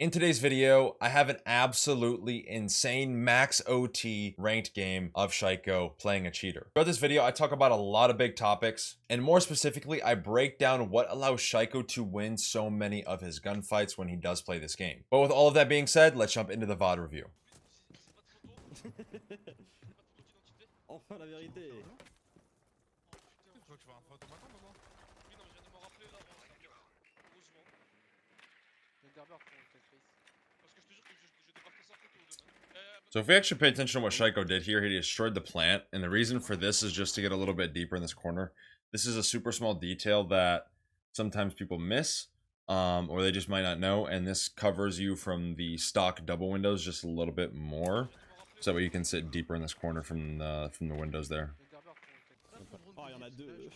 In today's video, I have an absolutely insane max OT ranked game of Shaiiko playing a cheater. Throughout this video, I talk about a lot of big topics, and more specifically, I break down what allows Shaiiko to win so many of his gunfights when he does play this game. But with all of that being said, let's jump into the VOD review. Enfin la vérité. So if we actually pay attention to what Shaiiko did here, he destroyed the plant, and the reason for this is just to get a little bit deeper in this corner. This is a super small detail that sometimes people miss, or they just might not know, and this covers you from the stock double windows just a little bit more, so that way you can sit deeper in this corner from the windows there. Oh, il y en a deux.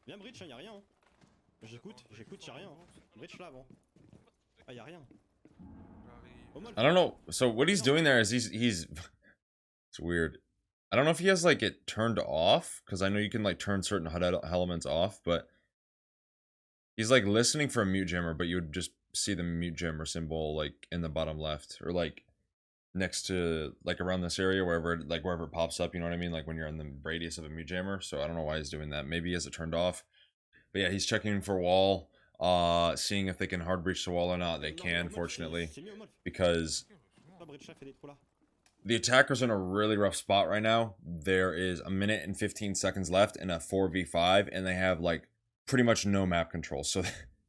Viens bridge, hein, y'a rien. J'écoute, y'a rien. Bridge là avant. Ah, y'a rien. I don't know. So what he's doing there is he's it's weird. I don't know if he has like it turned off, because I know you can like turn certain HUD elements off, but he's like listening for a mute jammer, but you would just see the mute jammer symbol like in the bottom left, or like next to like around this area, wherever it pops up, you know what I mean, like when you're in the radius of a mute jammer. So I don't know why he's doing that. Maybe he has it turned off. But yeah, he's checking for wall, seeing if they can hard breach the wall or not. They can, fortunately, because the attacker's in a really rough spot right now. There is a minute and 15 seconds left in a 4v5, and they have like pretty much no map control. So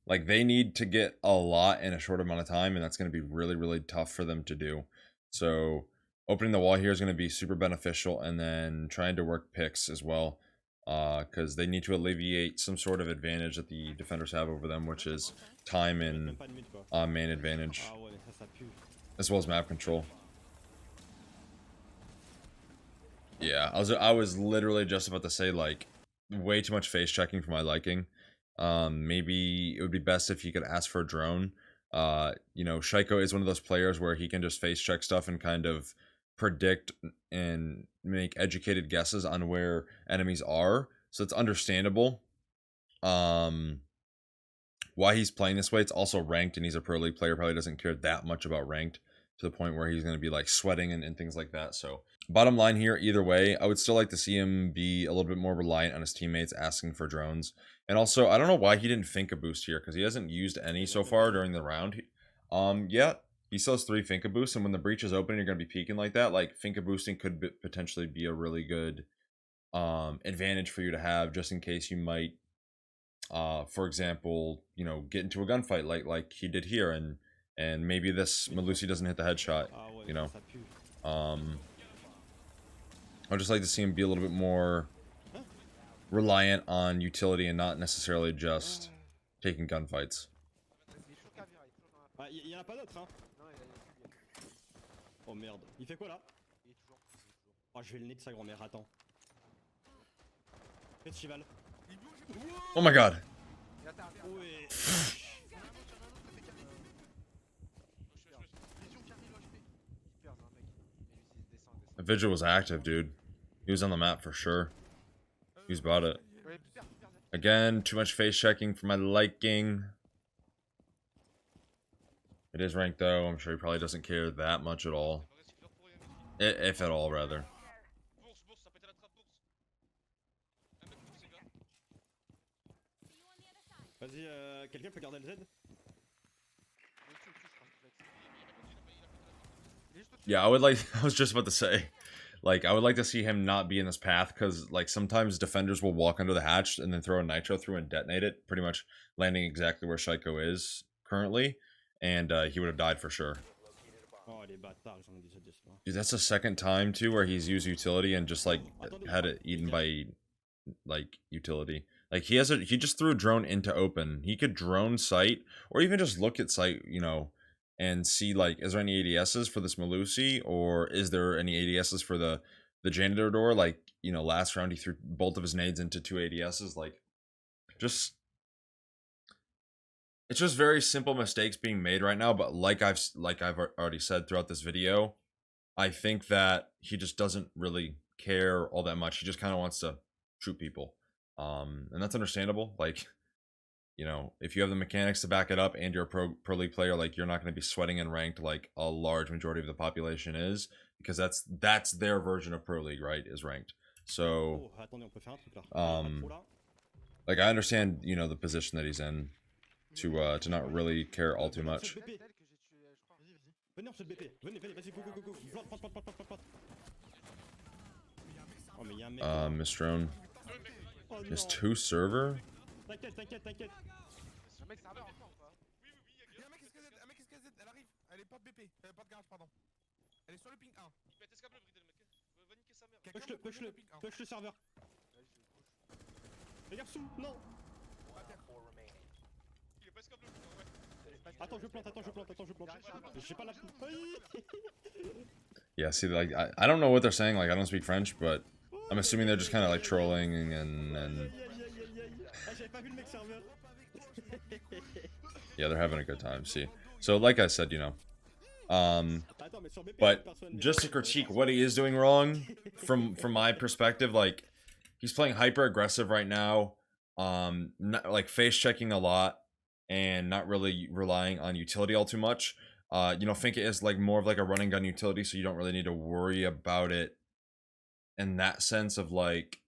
like they need to get a lot in a short amount of time, and that's going to be really, really tough for them to do. So opening the wall here is going to be super beneficial, and then trying to work picks as well, because they need to alleviate some sort of advantage that the defenders have over them, which is time and main advantage, as well as map control. Yeah, I was literally just about to say, like, way too much face checking for my liking. Maybe it would be best if you could ask for a drone. You know, Shaiiko is one of those players where he can just face check stuff and kind of predict and make educated guesses on where enemies are. So it's understandable why he's playing this way. It's also ranked, and he's a pro league player, probably doesn't care that much about ranked to the point where he's going to be like sweating and things like that. So bottom line here, either way, I would still like to see him be a little bit more reliant on his teammates asking for drones. And also, I don't know why he didn't Finka boost here, because he hasn't used any so far during the round. Yeah, he still has 3 Finka boosts, and when the breach is open, you're going to be peeking like that. Like, Finka boosting could potentially be a really good advantage for you to have, just in case you might, for example, you know, get into a gunfight like he did here, and maybe this Melusi doesn't hit the headshot, you know. I'd just like to see him be a little bit more reliant on utility and not necessarily just taking gunfights. Il y en a pas d'autres, hein. Oh merde, il fait quoi là? Oh, je vais le nick sa grand-mère, attends. Festival. Oh my god. The vigil was active, dude. He was on the map for sure. He's about it. Again, too much face checking for my liking. It is ranked though. I'm sure he probably doesn't care that much at all. If at all, rather. Vas-y, quelqu'un peut garder le Z? Yeah, I would like, I was just about to say, like, I would like to see him not be in this path, because, like, sometimes defenders will walk under the hatch and then throw a nitro through and detonate it, pretty much landing exactly where Shaiiko is currently, and he would have died for sure. Dude, that's the second time, too, where he's used utility and just, like, had it eaten by, like, utility. Like, he just threw a drone into open. He could drone sight, or even just look at sight, you know, and see, like, is there any ADSs for this Melusi, or is there any ADSs for the janitor door? Like, you know, last round he threw both of his nades into 2 ADSs. Like, just, it's just very simple mistakes being made right now. But like I've already said throughout this video, I think that he just doesn't really care all that much. He just kind of wants to shoot people. And that's understandable. Like, you know, if you have the mechanics to back it up and you're a pro league player, like you're not going to be sweating in ranked like a large majority of the population is, because that's their version of pro league, right? Is ranked. So, Oh, attendez, on peut faire un truc là. Pas trop là. like I understand, you know, the position that he's in to not really care all too much. Venez, on se BP. Venez, venez, vas-y, go, go, go, go. Plante, plante, plante, plante, plante. Oh, mais y'a un mec. Miss Drone. Oh Miss non. 2 server. T'inquiète, t'inquiète, t'inquiète. C'est un mec serveur encore ou pas? Oui, oui, oui, y'a un mec SKZ, un mec SKZ, elle arrive. Elle est pas de BP, pas de garage, pardon. Elle est sur le ping 1. Mais t'es scable, bridel, mec. Va niquer sa mère. Push-le, push le serveur. Regarde sous, non. Il est pas scable, ouais. Attends, je plante. J'ai pas la coupe. Yeah, see, like I don't know what they're saying. Like I don't speak French, but I'm assuming they're just kind of like trolling and Ah, j'avais pas vu le mec serveur. yeah, they're having a good time. See, so like I said, you know, Attends, mais sur BP, but personne. just to critique what he is doing wrong from my perspective, like he's playing hyper aggressive right now, not, like face checking a lot and not really relying on utility all too much. You know, Finka is like more of like a running gun utility, so you don't really need to worry about it in that sense of like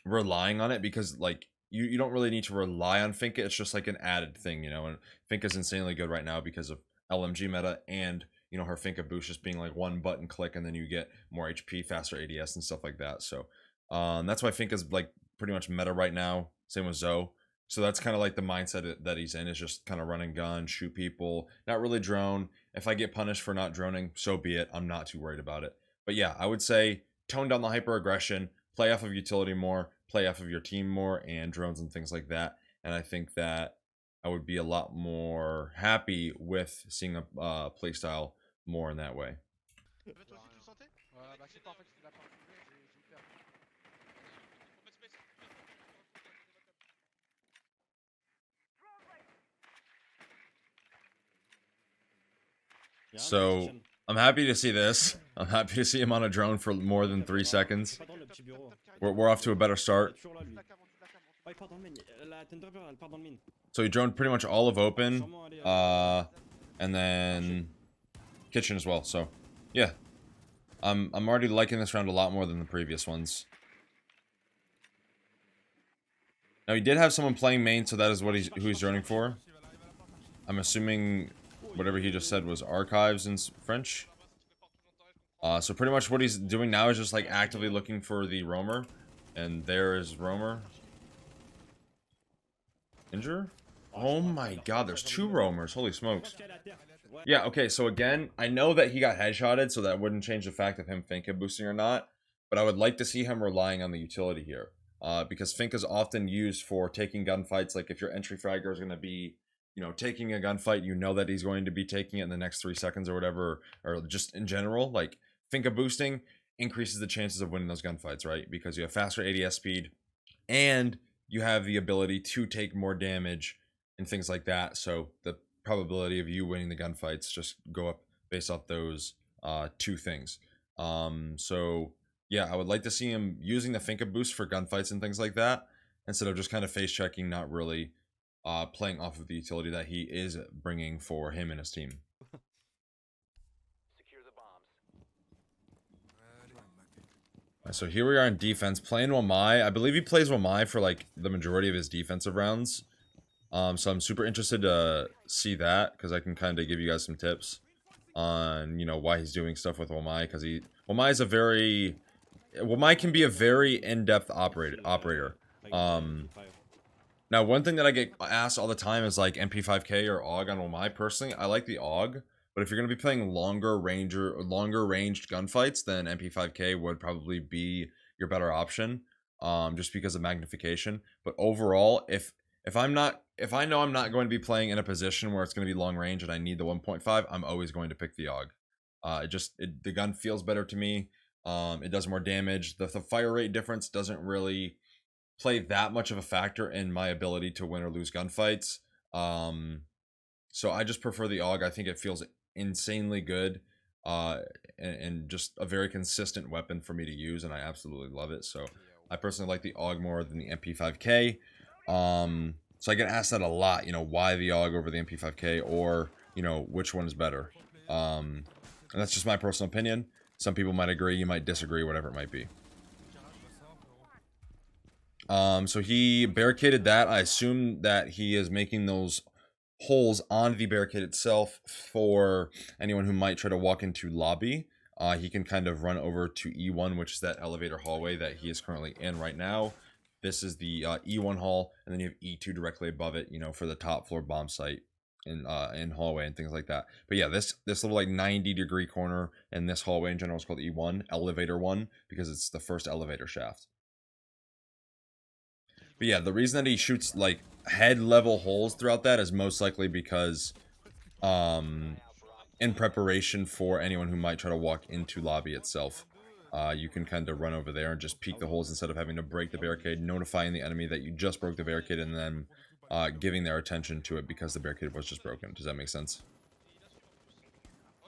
relying on it, because like you don't really need to rely on Finka. It's just like an added thing, you know. And Finka's insanely good right now because of LMG meta, and you know her Finka boost just being like one button click and then you get more HP, faster ADS and stuff like that. So that's why Finka's like pretty much meta right now. Same with Zoe. So that's kind of like the mindset that he's in, is just kind of run and gun, shoot people, not really drone. If I get punished for not droning, so be it. I'm not too worried about it. But yeah, I would say tone down the hyper aggression, play off of utility more, play off of your team more, and drones and things like that. And I think that I would be a lot more happy with seeing a playstyle more in that way. Toi aussi, tu le sentais? Ouais, bah je sais pas, en fait, c'était la fin. J'ai eu peur. So I'm happy to see this. I'm happy to see him on a drone for more than 3 seconds. We're off to a better start. So he droned pretty much all of open, and then kitchen as well. So yeah, I'm already liking this round a lot more than the previous ones. Now he did have someone playing main, so that is what who he's droning for. I'm assuming whatever he just said was archives in French. So pretty much what he's doing now is just like actively looking for the roamer, and there is roamer. Injure? Oh my god, there's 2 roamers. Holy smokes. Yeah, okay, so again, I know that he got headshotted, so that wouldn't change the fact of him Finka boosting or not, but I would like to see him relying on the utility here. Because Finka is often used for taking gunfights. Like if your entry fragger is going to be, you know, taking a gunfight, you know that he's going to be taking it in the next 3 seconds or whatever, or just in general, like Finka boosting increases the chances of winning those gunfights, right? Because you have faster ADS speed and you have the ability to take more damage and things like that. So the probability of you winning the gunfights just go up based off those 2 things. So yeah, I would like to see him using the Finka boost for gunfights and things like that, instead of just kind of face checking, not really playing off of the utility that he is bringing for him and his team. Secure the bombs. So here we are in defense, playing Wamai. I believe he plays Wamai for like the majority of his defensive rounds. So I'm super interested to see that, because I can kind of give you guys some tips on, you know, why he's doing stuff with Wamai, because Wamai is Wamai can be a very in-depth operator. Now, one thing that I get asked all the time is like MP5K or AUG on Wamai. Personally, I like the AUG, but if you're going to be playing longer ranged gunfights, then MP5K would probably be your better option, just because of magnification. But overall, if I know I'm not going to be playing in a position where it's going to be long range and I need the 1.5, I'm always going to pick the AUG. The gun feels better to me. It does more damage. The fire rate difference doesn't really play that much of a factor in my ability to win or lose gunfights. So I just prefer the AUG. I think it feels insanely good, and just a very consistent weapon for me to use, and I absolutely love it. So I personally like the AUG more than the MP5K. So I get asked that a lot, you know, why the AUG over the MP5K, or, you know, which one is better. And that's just my personal opinion. Some people might agree, you might disagree, whatever it might be. So he barricaded that. I assume that he is making those holes on the barricade itself for anyone who might try to walk into lobby. He can kind of run over to E1, which is that elevator hallway that he is currently in right now. This is the E1 hall, and then you have E2 directly above it, you know, for the top floor bomb site in hallway and things like that. But yeah, this little like 90-degree corner in this hallway in general is called E1, elevator 1, because it's the first elevator shaft. But yeah, the reason that he shoots like head level holes throughout that is most likely because in preparation for anyone who might try to walk into lobby itself, you can kind of run over there and just peek the holes instead of having to break the barricade, notifying the enemy that you just broke the barricade, and then giving their attention to it because the barricade was just broken. Does that make sense?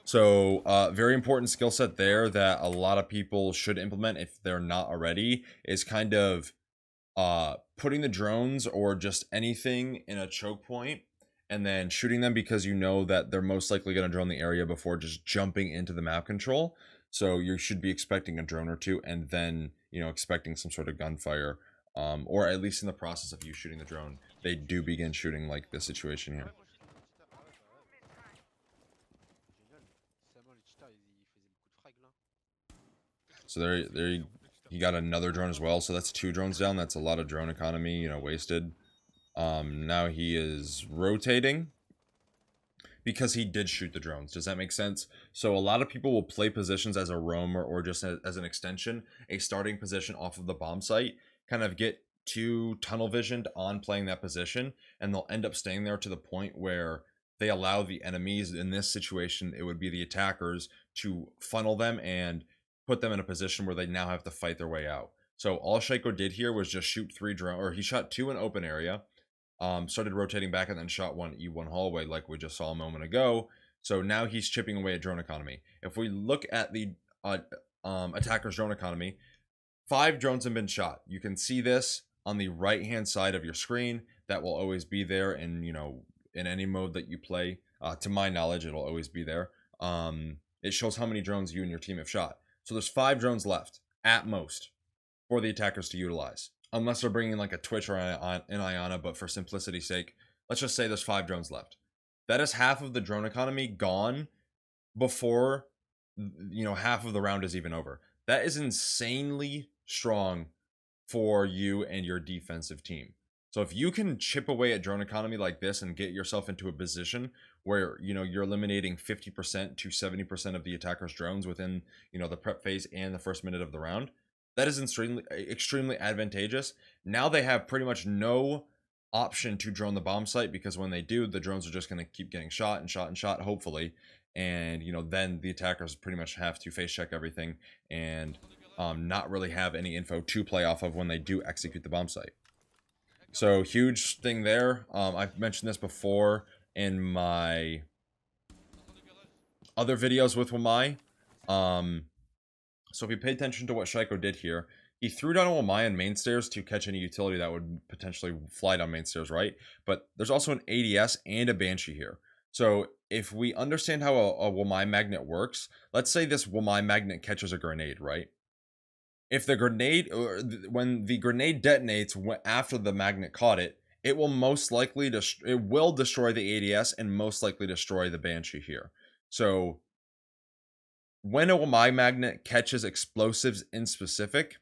So very important skill set there that a lot of people should implement if they're not already, is kind of putting the drones or just anything in a choke point and then shooting them, because you know that they're most likely going to drone the area before just jumping into the map control. So you should be expecting a drone or two, and then, you know, expecting some sort of gunfire, or at least in the process of you shooting the drone, they do begin shooting, like this situation here. So there he got another drone as well, so that's 2 drones down. That's a lot of drone economy, you know, wasted. Now he is rotating because he did shoot the drones. Does that make sense? So a lot of people will play positions as a roamer or just as an extension, a starting position off of the bomb site, kind of get too tunnel visioned on playing that position, and they'll end up staying there to the point where they allow the enemies, in this situation it would be the attackers, to funnel them and put them in a position where they now have to fight their way out. So all Shaiiko did here was just shoot 3 drones, or he shot 2 in open area, started rotating back, and then shot 1 E1 hallway like we just saw a moment ago. So now he's chipping away at drone economy. If we look at the attacker's drone economy, 5 drones have been shot. You can see this on the right hand side of your screen. That will always be there, and you know, in any mode that you play, to my knowledge, it'll always be there. It shows how many drones you and your team have shot. So there's 5 drones left at most for the attackers to utilize, unless they're bringing like a Twitch or an Iana. But for simplicity's sake, let's just say there's 5 drones left. That is half of the drone economy gone before, you know, half of the round is even over. That is insanely strong for you and your defensive team. So if you can chip away at drone economy like this and get yourself into a position where, you know, you're eliminating 50% to 70% of the attacker's drones within, you know, the prep phase and the first minute of the round, that is extremely advantageous. Now they have pretty much no option to drone the bomb site, because when they do, the drones are just going to keep getting shot and shot and shot, hopefully. And, you know, then the attackers pretty much have to face check everything and not really have any info to play off of when they do execute the bomb site. So huge thing there. I've mentioned this before in my other videos with Wamai. So if you pay attention to what Shaiiko did here, he threw down a Wamai on main stairs to catch any utility that would potentially fly down main stairs, right? But there's also an ADS and a Banshee here. So if we understand how a Wamai magnet works, let's say this Wamai magnet catches a grenade, right? If the grenade, when the grenade detonates after the magnet caught it, it will most likely destroy the ADS and most likely destroy the Banshee here. So when a Wamai magnet catches explosives in specific,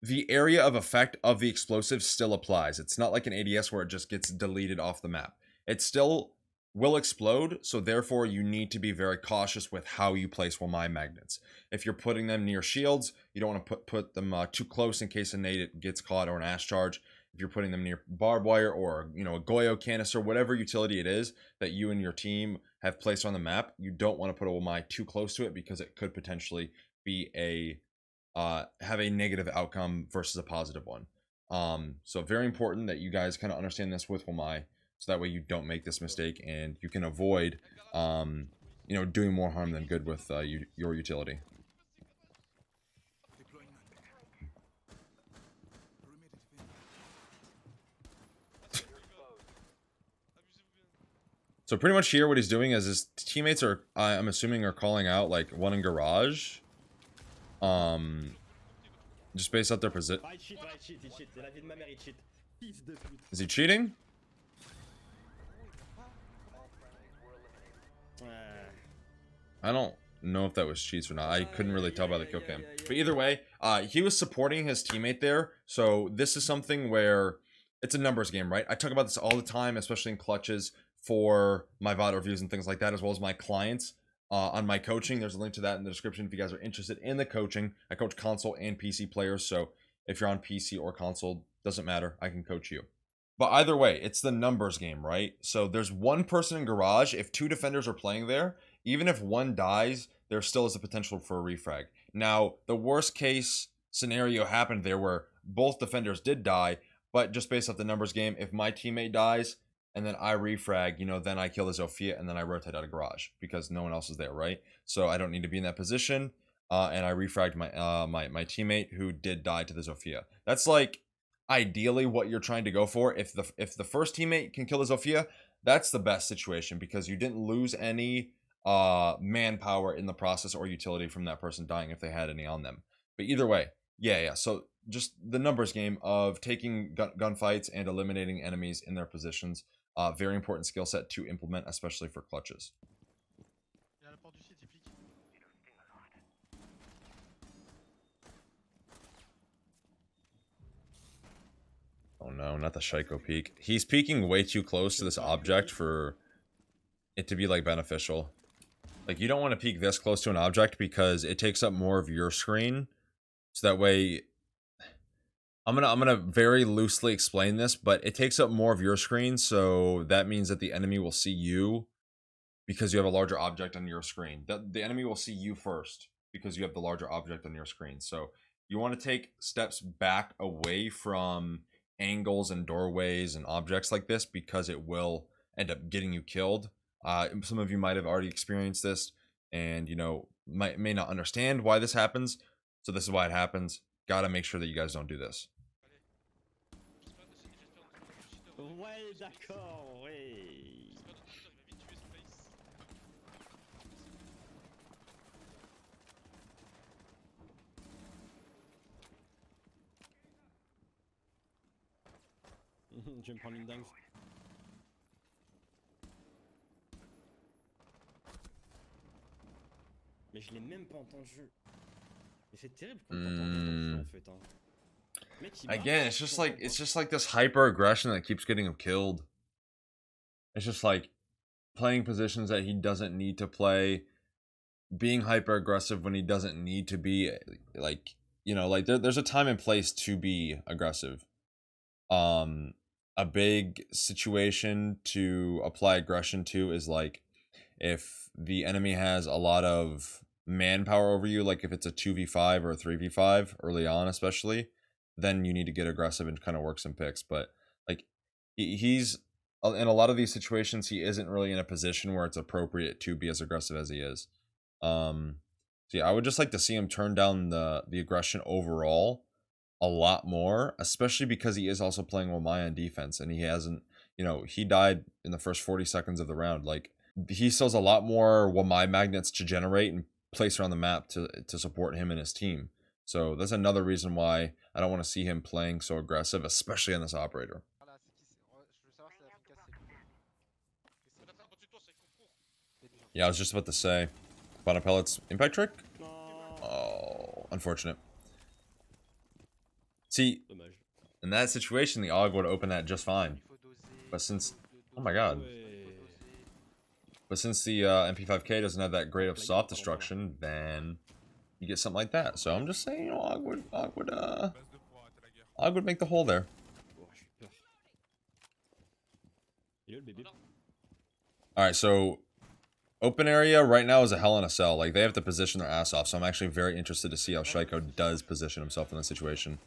the area of effect of the explosive still applies. It's not like an ADS where it just gets deleted off the map. It still will explode, so therefore you need to be very cautious with how you place Wamai magnets. If you're putting them near shields, you don't want to put them too close in case a nade gets caught or an ash charge. If you're putting them near barbed wire or, you know, a Goyo canister, whatever utility it is that you and your team have placed on the map, you don't want to put a Wamai too close to it, because it could potentially be have a negative outcome versus a positive one. So very important that you guys kind of understand this with Wamai, so that way you don't make this mistake and you can avoid, you know, doing more harm than good with your utility. So pretty much here, what he's doing is his teammates are, I'm assuming, are calling out like one in garage. Just based off their position. Ah, il cheat, ouais, il cheat. C'est la vie de ma mère, il cheat. Fils de pute. Is he cheating? I don't know if that was cheats or not. I couldn't really tell by the kill cam. But either way, he was supporting his teammate there. So this is something where it's a numbers game, right? I talk about this all the time, especially in clutches for my VOD reviews and things like that, as well as my clients. On my coaching, there's a link to that in the description if you guys are interested in the coaching. I coach console and PC players, so if you're on PC or console, doesn't matter, I can coach you. But either way, it's the numbers game, right? So there's one person in garage. If two defenders are playing there, even if one dies, there still is a potential for a refrag. Now, the worst case scenario happened there where both defenders did die, but just based off the numbers game, if my teammate dies, and then I refrag, you know, then I kill the Zofia, and then I rotate out of garage because no one else is there, right? So I don't need to be in that position, and I refragged my my teammate who did die to the Zofia. That's like ideally what you're trying to go for. If the first teammate can kill the Zofia, that's the best situation because you didn't lose any manpower in the process or utility from that person dying if they had any on them. But either way, yeah. So just the numbers game of taking gunfights and eliminating enemies in their positions. Very important skill set to implement, especially for clutches. Oh no, not the Shaiiko peek. He's peeking way too close to this object for it to be like beneficial. Like you don't want to peek this close to an object because it takes up more of your screen. So that way I'm gonna very loosely explain this, but it takes up more of your screen, so that means that the enemy will see you because you have a larger object on your screen. The enemy will see you first because you have the larger object on your screen. So you want to take steps back away from angles and doorways and objects like this because it will end up getting you killed. Some of you might have already experienced this and you know may not understand why this happens. So this is why it happens. Gotta make sure that you guys don't do this. Ouais, d'accord, ouais. Je vais me prendre une dingue. Mais je l'ai même pas entendu. Mais c'est terrible quand t'entends rien en fait. Hein. Again, it's just like this hyper aggression that keeps getting him killed. It's just like playing positions that he doesn't need to play, being hyper aggressive when he doesn't need to be. Like you know, like there's a time and place to be aggressive. A big situation to apply aggression to is like if the enemy has a lot of manpower over you, like if it's a 2v5 or a 3v5 early on especially, then you need to get aggressive and kind of work some picks. But like he's in a lot of these situations, he isn't really in a position where it's appropriate to be as aggressive as he is. So yeah, I would just like to see him turn down the aggression overall a lot more, especially because he is also playing Wamai on defense and he hasn't, you know, he died in the first 40 seconds of the round. Like he still has a lot more Wamai magnets to generate and place around the map to support him and his team. So that's another reason why I don't want to see him playing so aggressive, especially on this operator. Yeah, I was just about to say, Bottom Pellets impact trick? Oh, unfortunate. See, in that situation, the AUG would open that just fine. But since, oh my god. But since the MP5K doesn't have that great of soft destruction, then you get something like that. So I'm just saying, you know, AUG would make the hole there. Alright, so open area right now is a hell in a cell. Like, they have to position their ass off. So I'm actually very interested to see how Shaiiko does position himself in this situation.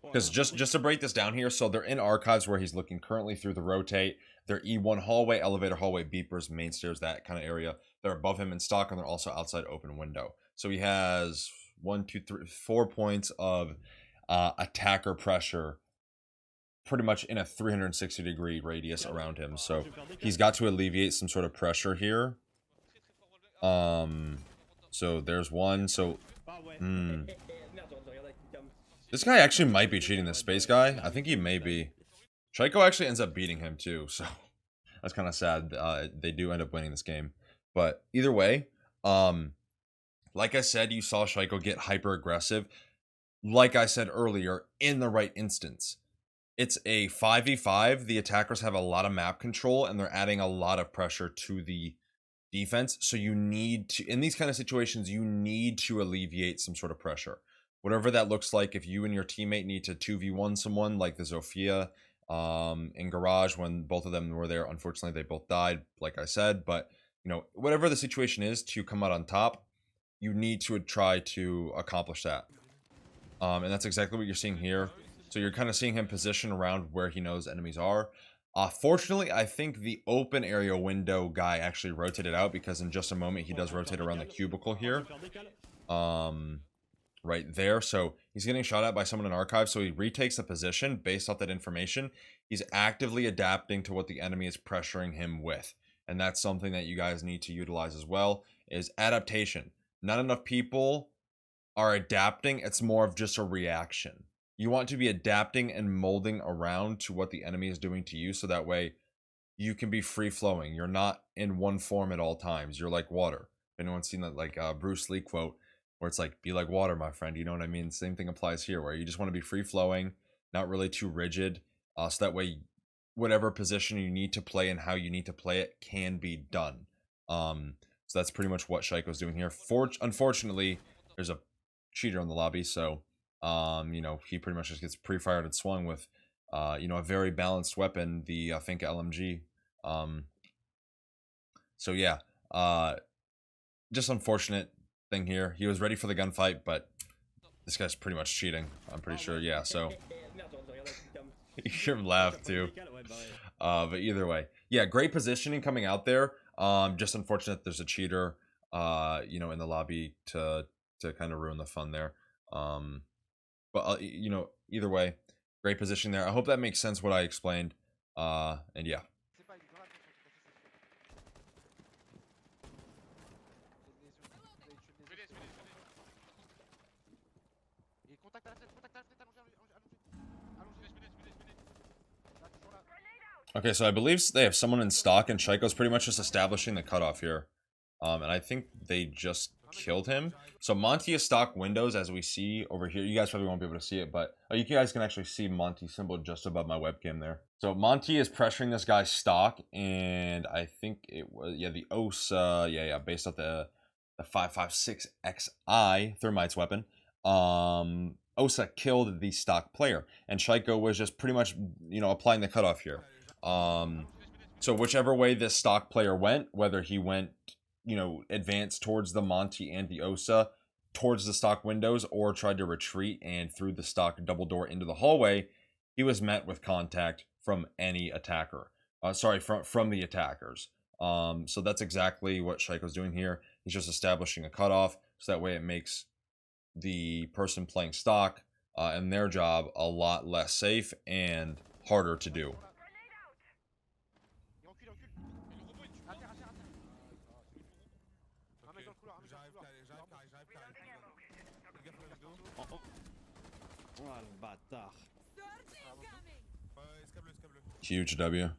Because just to break this down here, so they're in archives where he's looking currently through the rotate. They're E1 hallway, elevator hallway, beepers, main stairs, that kind of area. They're above him in stock, and they're also outside open window. So he has 1, 2, 3, 4 points of attacker pressure pretty much in a 360-degree radius around him. So he's got to alleviate some sort of pressure here. So there's one. So this guy actually might be cheating, this space guy. I think he may be. Shaiiko actually ends up beating him too, so that's kind of sad. They do end up winning this game. But either way, like I said, you saw Shaiiko get hyper aggressive. Like I said earlier, in the right instance. It's a 5v5. The attackers have a lot of map control, and they're adding a lot of pressure to the defense. So you need to, in these kind of situations, you need to alleviate some sort of pressure. Whatever that looks like, if you and your teammate need to 2v1 someone, like the Zofia in Garage, when both of them were there, unfortunately, they both died, like I said. But, you know, whatever the situation is to come out on top, you need to try to accomplish that. And that's exactly what you're seeing here. So you're kind of seeing him position around where he knows enemies are. Fortunately, I think the open area window guy actually rotated out, because in just a moment he does rotate around the cubicle here. Right there. So he's getting shot at by someone in archive. So he retakes the position based off that information. He's actively adapting to what the enemy is pressuring him with. And that's something that you guys need to utilize as well, is adaptation. Not enough people are adapting. It's more of just a reaction. You want to be adapting and molding around to what the enemy is doing to you, so that way you can be free flowing. You're not in one form at all times. You're like water. If anyone's seen that like Bruce Lee quote where it's like, be like water, my friend, you know what I mean? Same thing applies here, where you just want to be free flowing, not really too rigid, so that way whatever position you need to play and how you need to play it can be done. So that's pretty much what Shaiko's doing here. Unfortunately, there's a cheater in the lobby, so you know, he pretty much just gets pre-fired and swung with you know, a very balanced weapon, the Finka LMG. So yeah, just unfortunate thing here. He was ready for the gunfight, but this guy's pretty much cheating, I'm pretty sure. Yeah, so you're laughed too. But either way, yeah, great positioning coming out there. Just unfortunate there's a cheater you know, in the lobby to kind of ruin the fun there. But you know, either way, great position there. I hope that makes sense what I explained. And yeah. Okay, so I believe they have someone in stock, and Shaiko's pretty much just establishing the cutoff here. And I think they just killed him. So Monty is stock windows, as we see over here. You guys probably won't be able to see it, but you guys can actually see Monty's symbol just above my webcam there. So Monty is pressuring this guy's stock, and I think it was, yeah, the OSA, yeah, based off the 5.56 XI Thermite's weapon. OSA killed the stock player, and Shaiiko was just pretty much, you know, applying the cutoff here. So whichever way this stock player went, whether he went, you know, advanced towards the Monty and the OSA, towards the stock windows, or tried to retreat and through the stock double door into the hallway, he was met with contact from any attacker. Sorry, from the attackers. So that's exactly what Shaiko's doing here. He's just establishing a cutoff, so that way it makes the person playing stock and their job a lot less safe and harder to do. Huge W.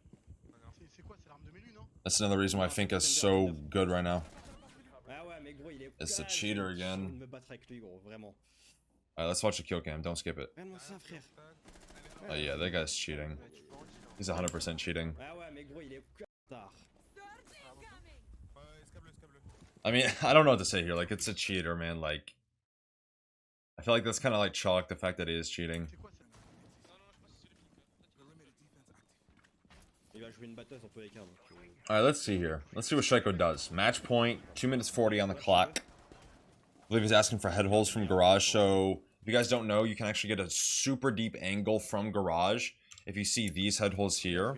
That's another reason why Finka's so good right now. It's the cheater again. Alright, let's watch the kill cam. Don't skip it. Oh yeah, that guy's cheating. He's 100% cheating. I mean, I don't know what to say here. Like, it's a cheater, man. Like, I feel like that's kind of like chalk, the fact that he is cheating. Alright, let's see here. Let's see what Shaiiko does. Match point, 2 minutes 40 on the clock. I believe he's asking for head holes from Garage. So, if you guys don't know, you can actually get a super deep angle from Garage. If you see these head holes here.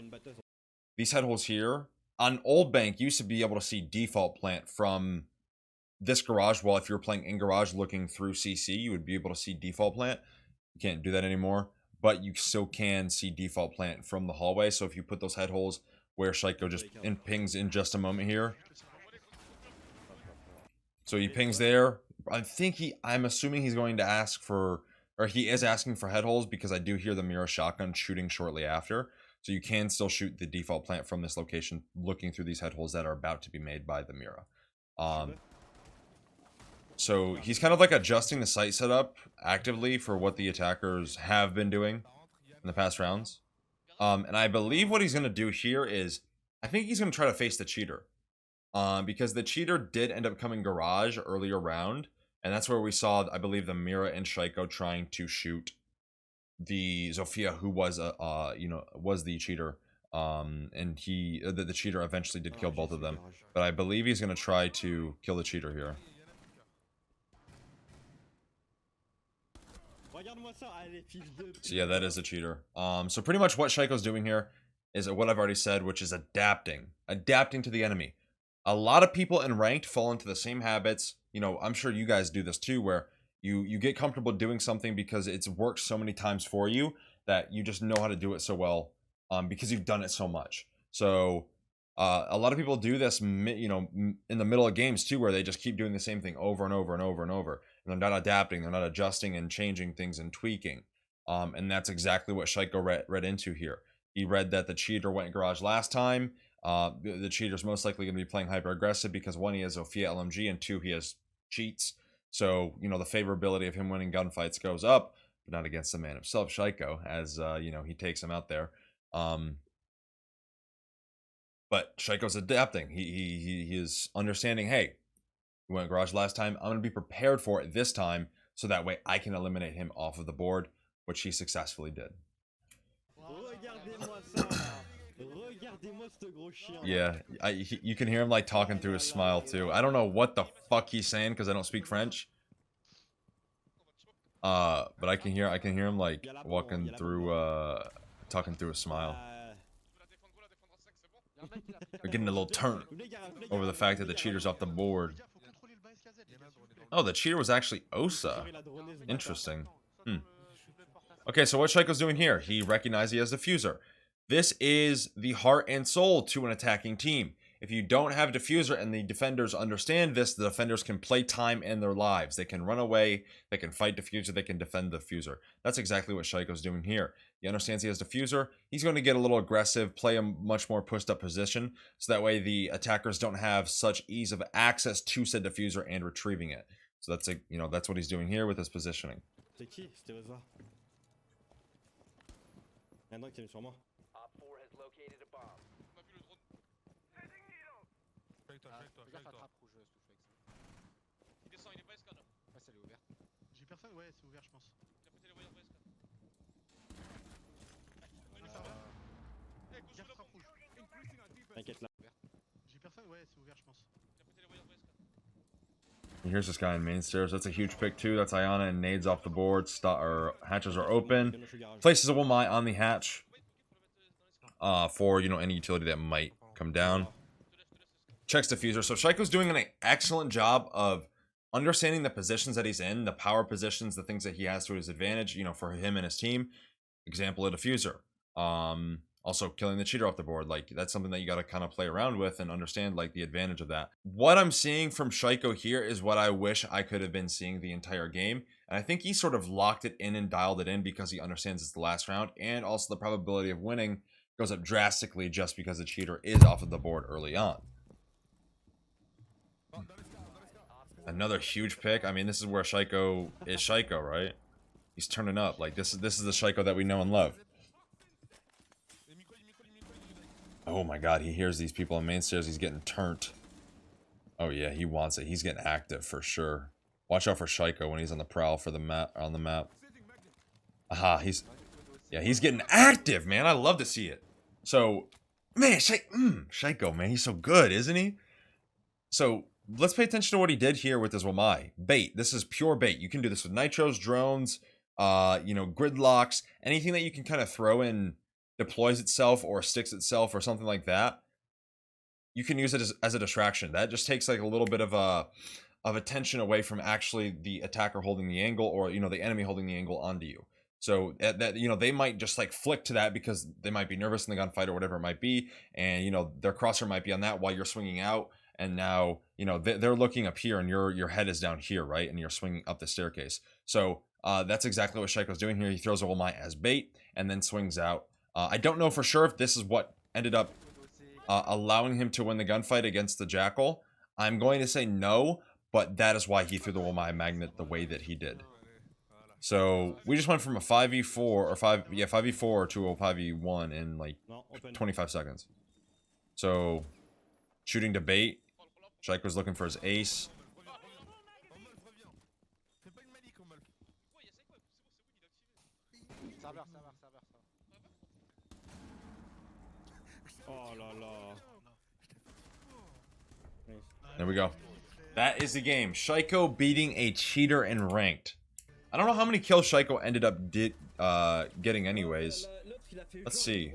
These head holes here. On Old Bank, you used to be able to see default plant from this Garage wall. If you were playing in Garage looking through CC, you would be able to see default plant. You can't do that anymore. but you still can see default plant from the hallway. So if you put those head holes where Shaiiko just pings in just a moment here. So he pings there. I'm assuming he's going to ask for, or he is asking for head holes, because I do hear the Mira shotgun shooting shortly after. So you can still shoot the default plant from this location, looking through these head holes that are about to be made by the Mira. So he's kind of like adjusting the site setup actively for what the attackers have been doing in the past rounds. And I believe what he's going to do here is, I think he's going to try to face the cheater. Because the cheater did end up coming garage earlier round. And that's where we saw, I believe, the Mira and Shaiiko trying to shoot the Zofia, who was was the cheater. And the cheater eventually did kill both of them. But I believe he's going to try to kill the cheater here. So yeah, that is a cheater. So pretty much what Shaiko's doing here is what I've already said, which is adapting to the enemy. A lot of people in ranked fall into the same habits. You know, I'm sure you guys do this too, where you get comfortable doing something because it's worked so many times for you that you just know how to do it so well, because you've done it so much. So a lot of people do this, in the middle of games too, where they just keep doing the same thing over and over and over and over. And they're not adapting, they're not adjusting and changing things and tweaking. And that's exactly what Shaiiko read into here. He read that the cheater went garage last time. The cheater's most likely going to be playing hyper aggressive because 1, he has Zofia LMG, and 2, he has cheats. So, the favorability of him winning gunfights goes up, but not against the man himself, Shaiiko, as, he takes him out there. But Shaiko's adapting. He is understanding, hey, he went garage last time. I'm going to be prepared for it this time, so that way I can eliminate him off of the board, which he successfully did. Yeah, you can hear him like talking through his smile too. I don't know what the fuck he's saying because I don't speak French. But I can hear him like walking through, talking through a smile. We're getting a little turn over the fact that the cheater's off the board. Oh, the cheater was actually Osa. Interesting. Okay, so what Shaiko's doing here? He recognized he has the diffuser. This is the heart and soul to an attacking team. If you don't have diffuser and the defenders understand this, the defenders can play time in their lives. They can run away, they can fight diffuser, they can defend the diffuser. That's exactly what Shaiko's doing here. He understands he has diffuser. He's going to get a little aggressive, play a much more pushed up position, so that way the attackers don't have such ease of access to said diffuser and retrieving it. So that's that's what he's doing here with his positioning. And here's this guy in main stairs. That's a huge pick too. That's Ayana and nades off the board. Hatches are open. Places a Womai on the hatch. For any utility that might come down. Checks diffuser. So Shaiko's doing an excellent job of understanding the positions that he's in, the power positions, the things that he has to his advantage, for him and his team. Example, a diffuser. Also killing the cheater off the board. Like, that's something that you got to kind of play around with and understand, like, the advantage of that. What I'm seeing from Shaiiko here is what I wish I could have been seeing the entire game. And I think he sort of locked it in and dialed it in because he understands it's the last round. And also the probability of winning goes up drastically just because the cheater is off of the board early on. Another huge pick. I mean, this is where Shaiiko is Shaiiko, right? He's turning up. Like, this is the Shaiiko that we know and love. Oh my god, he hears these people on main stairs. He's getting turned. Oh yeah, he wants it. He's getting active for sure. Watch out for Shaiiko when he's on the prowl for the map, on the map. Aha, he's getting active, man. I love to see it. So, man, Shaiiko, man, he's so good, isn't he? So, let's pay attention to what he did here with his Womai. Bait. This is pure bait. You can do this with nitros, drones, gridlocks, anything that you can kind of throw in, deploys itself or sticks itself or something like that. You can use it as a distraction. That just takes like a little bit of attention away from actually the attacker holding the angle or the enemy holding the angle onto you. So that you know, they might just like flick to that because they might be nervous in the gunfight or whatever it might be, and you know their crosshair might be on that while you're swinging out, and now you know they're looking up here and your head is down here, right, and you're swinging up the staircase. So that's exactly what Shaiko's doing here. He throws a Womai as bait and then swings out. I don't know for sure if this is what ended up allowing him to win the gunfight against the Jackal. I'm going to say no, but that is why he threw the Womai magnet the way that he did. So we just went from a 5v4 or 5v4 to a 5v1 in like 25 seconds. So shooting to bait. Shaiko's looking for his ace. Oh là là. There we go. That is the game. Shaiiko beating a cheater in ranked. I don't know how many kills Shaiiko ended up getting anyways. Let's see.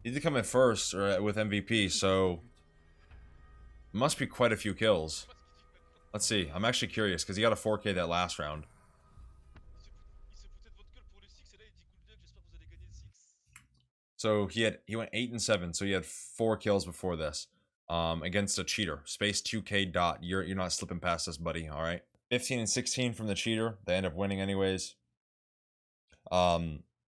He did come in first with MVP, so must be quite a few kills. Let's see. I'm actually curious because he got a 4K that last round. So he went 8 and 7, so he had 4 kills before this. Against a cheater. Space 2K dot. You're not slipping past this, buddy, alright? 15 and 16 from the cheater. They end up winning anyways.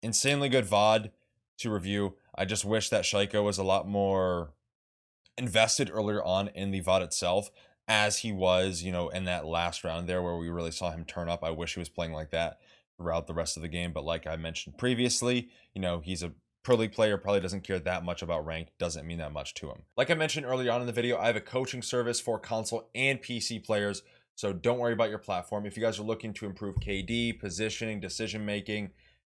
Insanely good VOD to review. I just wish that Shaiiko was a lot more invested earlier on in the VOD itself, as he was, you know, in that last round there where we really saw him turn up. I wish he was playing like that throughout the rest of the game, but like I mentioned previously, you know, he's a Pro League player, probably doesn't care that much about ranked, doesn't mean that much to him. Like I mentioned earlier on in the video, I have a coaching service for console and PC players, so don't worry about your platform. If you guys are looking to improve KD, positioning, decision making,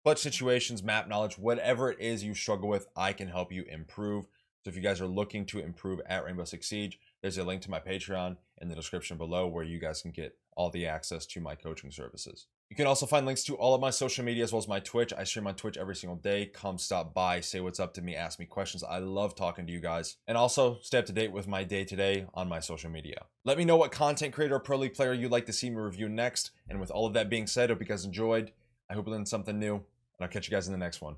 clutch situations, map knowledge, whatever it is you struggle with, I can help you improve. So if you guys are looking to improve at Rainbow Six Siege, there's a link to my Patreon in the description below where you guys can get all the access to my coaching services. You can also find links to all of my social media as well as my Twitch. I stream on Twitch every single day. Come stop by, say what's up to me, ask me questions. I love talking to you guys. And also stay up to date with my day-to-day on my social media. Let me know what content creator or Pro League player you'd like to see me review next. And with all of that being said, I hope you guys enjoyed. I hope you learned something new. And I'll catch you guys in the next one.